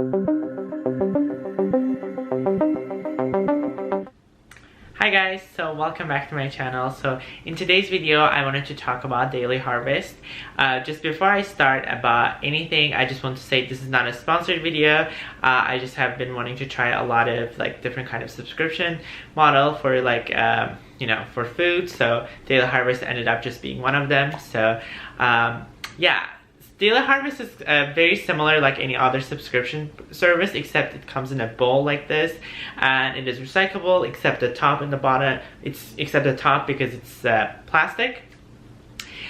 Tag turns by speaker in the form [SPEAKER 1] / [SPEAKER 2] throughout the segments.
[SPEAKER 1] Hi guys, so welcome back to my channel. So in today's video I wanted to talk about daily harvest. Just before I start about anything, I just want to say this is not a sponsored video. I just have been wanting to try a lot of like different kind of subscription model for like you know, for food. So daily harvest ended up just being one of them. So yeah. Daily Harvest is very similar like any other subscription service, except it comes in a bowl like this, and it is recyclable except the top and the bottom. Except the top because it's plastic.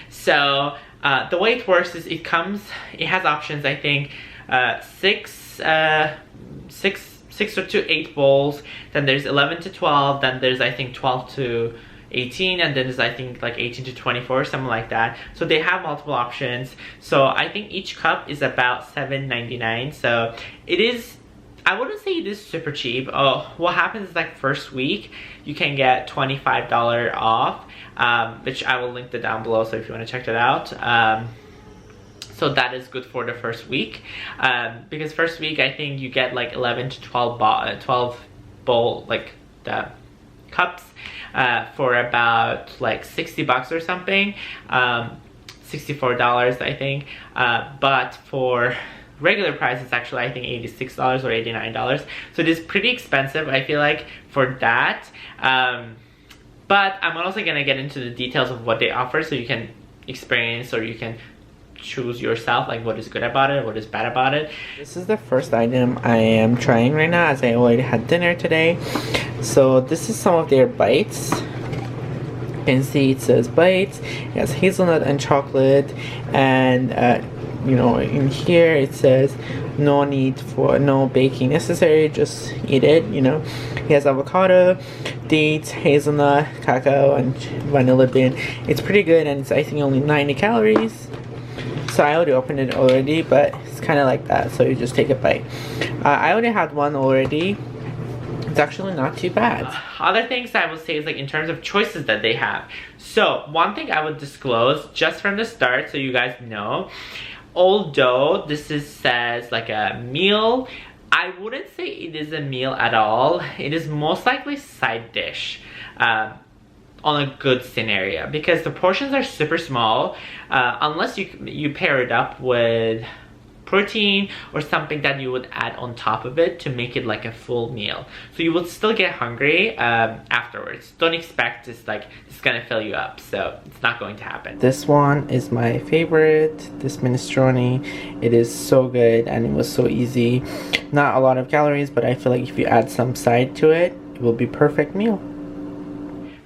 [SPEAKER 1] So the way it works is it has options. I think 6 to 8 bowls. Then there's 11 to 12. Then there's I think 12 to 18, and then there's I think like 18 to 24, something like that. So they have multiple options. So I think each cup is about $7.99. So it is, I wouldn't say it is super cheap. What happens is like first week you can get $25 off, which I will link that down below, so if you want to check that out. So that is good for the first week, because first week I think you get like 11 to 12 bowl like the cups for about like 60 bucks or something, $64 I think, but for regular price it's actually I think $86 or $89. So it is pretty expensive, I feel like, for that. But I'm also gonna get into the details of what they offer so you can experience, or you can choose yourself like what is good about it, what is bad about it. This is the first item I am trying right now, as I already had dinner today. So this is some of their bites. You can see it says bites. It has hazelnut and chocolate, and you know, in here it says no baking necessary, just eat it, you know. It has avocado, dates, hazelnut, cacao, and vanilla bean. It's pretty good, and it's I think only 90 calories. So I already opened it already, but it's kind of like that, so you just take a bite. I already had one already. It's actually not too bad. Other things I would say is like in terms of choices that they have. So one thing I would disclose just from the start so you guys know, although this says like a meal, I wouldn't say it is a meal at all. It is most likely side dish. On a good scenario, because the portions are super small, unless you pair it up with protein or something that you would add on top of it to make it like a full meal. So you will still get hungry afterwards. Don't expect it's gonna fill you up, so it's not going to happen. This one is my favorite, this minestrone. It is so good and it was so easy. Not a lot of calories, but I feel like if you add some side to it, it will be perfect meal.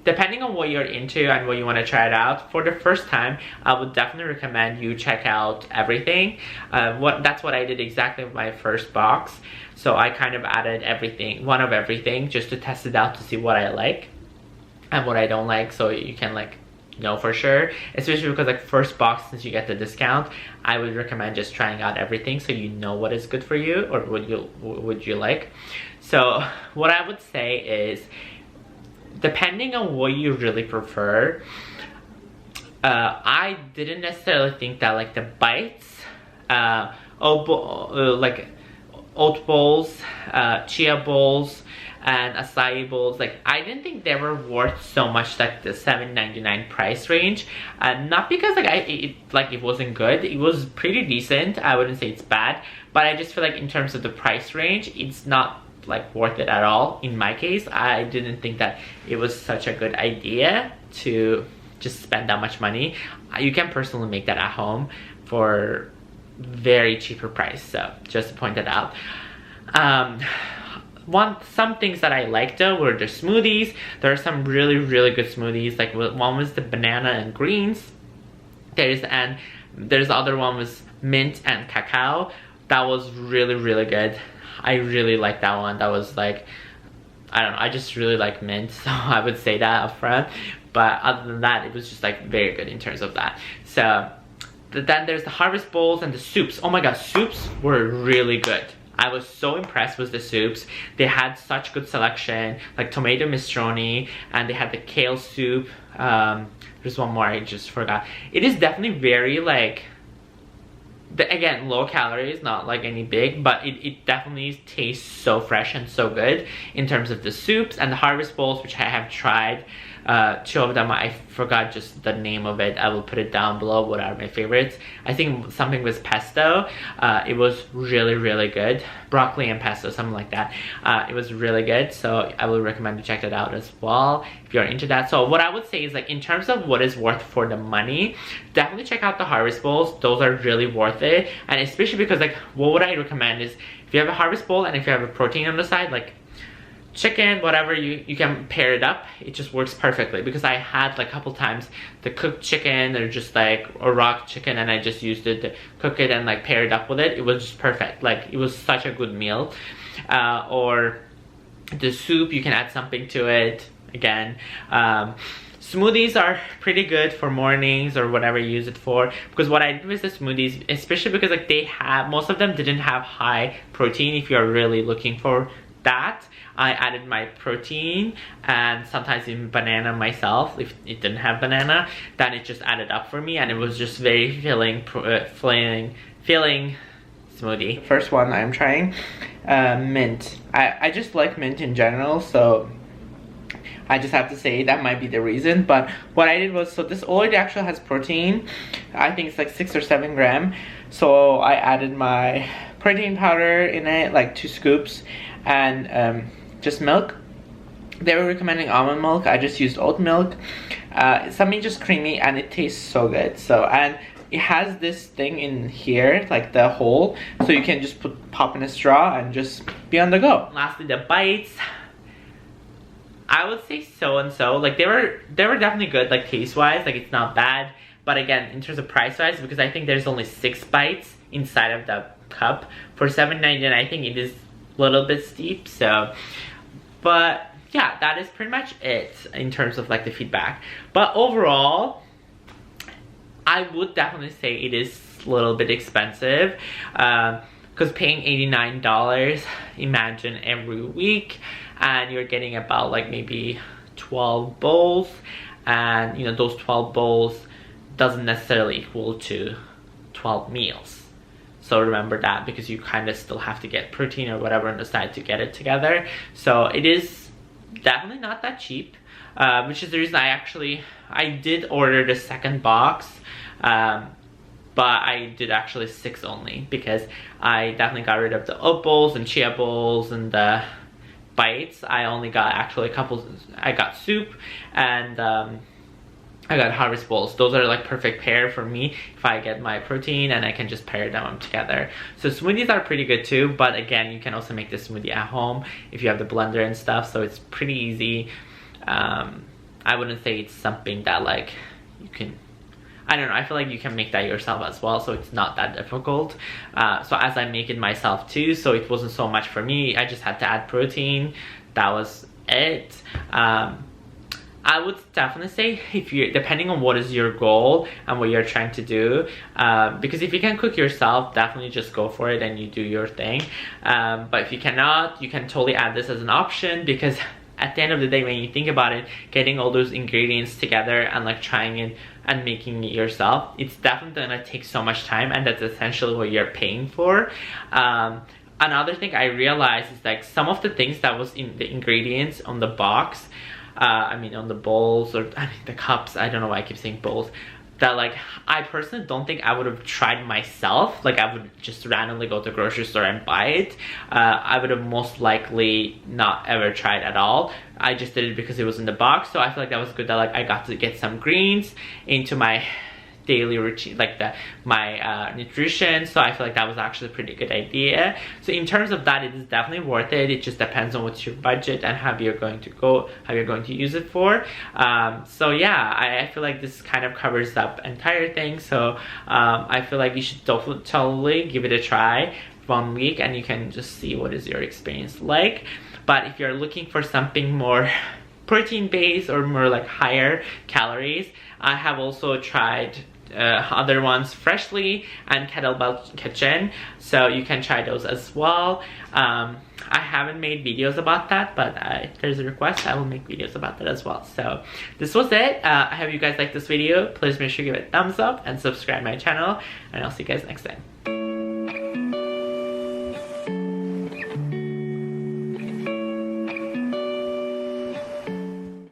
[SPEAKER 1] Depending on what you're into and what you want to try it out, for the first time, I would definitely recommend you check out everything. That's what I did exactly with my first box. So I kind of added everything, one of everything, just to test it out to see what I like and what I don't like, so you can like know for sure. Especially because like first box, since you get the discount, I would recommend just trying out everything so you know what is good for you or what you like. So what I would say is, depending on what you really prefer, I didn't necessarily think that like the bites, like oat bowls, chia bowls, and acai bowls, like I didn't think they were worth so much, like the $7.99 price range. Not because like it wasn't good. It was pretty decent. I wouldn't say it's bad, but I just feel like in terms of the price range, it's not like worth it at all. In my case, I didn't think that it was such a good idea to just spend that much money. You can personally make that at home for very cheaper price, so just to point that out. Some things that I liked though were the smoothies. There are some really good smoothies. Like one was the banana and greens. There's the other one was mint and cacao. That was really good. I really like that one. That was like, I don't know, I just really like mint, so I would say that up front. But other than that, it was just like very good in terms of that. So then there's the harvest bowls and the soups. Oh my god, soups were really good. I was so impressed with the soups. They had such good selection, like tomato minestrone, and they had the kale soup. There's one more I just forgot. It is definitely very like again, low calories, not like any big, but it definitely tastes so fresh and so good in terms of the soups and the harvest bowls, which I have tried. 2 of them, I forgot just the name of it. I will put it down below what are my favorites. I think something was pesto. It was really good. Broccoli and pesto, something like that. It was really good, so I will recommend to check that out as well if you're into that. So what I would say is, like, in terms of what is worth for the money, definitely check out the harvest bowls. Those are really worth it, and especially because, like, what would I recommend is if you have a harvest bowl and if you have a protein on the side, like chicken, whatever, you can pair it up. It just works perfectly, because I had like a couple times the cooked chicken or just like a raw chicken, and I just used it to cook it and like pair it up with it. It was just perfect. Like, it was such a good meal. Or the soup, you can add something to it again. Smoothies are pretty good for mornings or whatever you use it for, because what I did with the smoothies, especially because like they have, most of them didn't have high protein. If you're really looking for that, I added my protein and sometimes even banana myself. If it didn't have banana, then it just added up for me, and it was just very filling smoothie. First one I'm trying, mint. I just like mint in general, so I just have to say that might be the reason. But what I did was, so this oil actually has protein. I think it's like 6 or 7 grams. So I added my protein powder in it, like 2 scoops, and just milk. They were recommending almond milk. I just used oat milk. Something just creamy, and it tastes so good. So, and it has this thing in here, like the hole, so you can just pop in a straw and just be on the go. Lastly, the bites. I would say so and so. Like, they were definitely good, like taste wise. Like, it's not bad. But again, in terms of price wise, because I think there's only 6 bites inside of the cup for $7.99, I think it is a little bit steep. So, but yeah, that is pretty much it in terms of like the feedback. But overall, I would definitely say it is a little bit expensive, because paying $89, imagine every week, and you're getting about like maybe 12 bowls, and you know, those 12 bowls doesn't necessarily equal to 12 meals. So remember that, because you kind of still have to get protein or whatever on the side to get it together. So it is definitely not that cheap, which is the reason I did order the second box, but I did actually 6 only, because I definitely got rid of the oat bowls and chia bowls and the bites. I only got actually a couple. I got soup and I got harvest bowls. Those are like perfect pair for me if I get my protein, and I can just pair them together. So smoothies are pretty good too, but again, you can also make this smoothie at home if you have the blender and stuff, so it's pretty easy. I wouldn't say it's something that like you can, I don't know, I feel like you can make that yourself as well, so it's not that difficult. So as I make it myself too, so it wasn't so much for me. I just had to add protein. That was it. I would definitely say, if you're, depending on what is your goal and what you're trying to do, because if you can cook yourself, definitely just go for it and you do your thing. But if you cannot, you can totally add this as an option, because at the end of the day, when you think about it, getting all those ingredients together and like trying it and making it yourself, it's definitely gonna take so much time, and that's essentially what you're paying for. Another thing I realized is like some of the things that was in the ingredients on the box, I mean on the bowls, or I mean the cups, I don't know why I keep saying bowls, that like I personally don't think I would have tried myself. Like, I would just randomly go to the grocery store and buy it. I would have most likely not ever tried at all. I just did it because it was in the box, so I feel like that was good, that like I got to get some greens into my daily routine, like my nutrition. So I feel like that was actually a pretty good idea. So in terms of that, it is definitely worth it. It just depends on what's your budget and how you're going to use it for. So yeah, I feel like this kind of covers up entire thing. So I feel like you should totally give it a try 1 week, and you can just see what is your experience like. But if you're looking for something more protein based or more like higher calories, I have also tried other ones, Freshly and Kettlebell Kitchen, so you can try those as well. I haven't made videos about that, but if there's a request, I will make videos about that as well. So this was it. I hope you guys liked this video. Please make sure you give it a thumbs up and subscribe my channel, and I'll see you guys next time.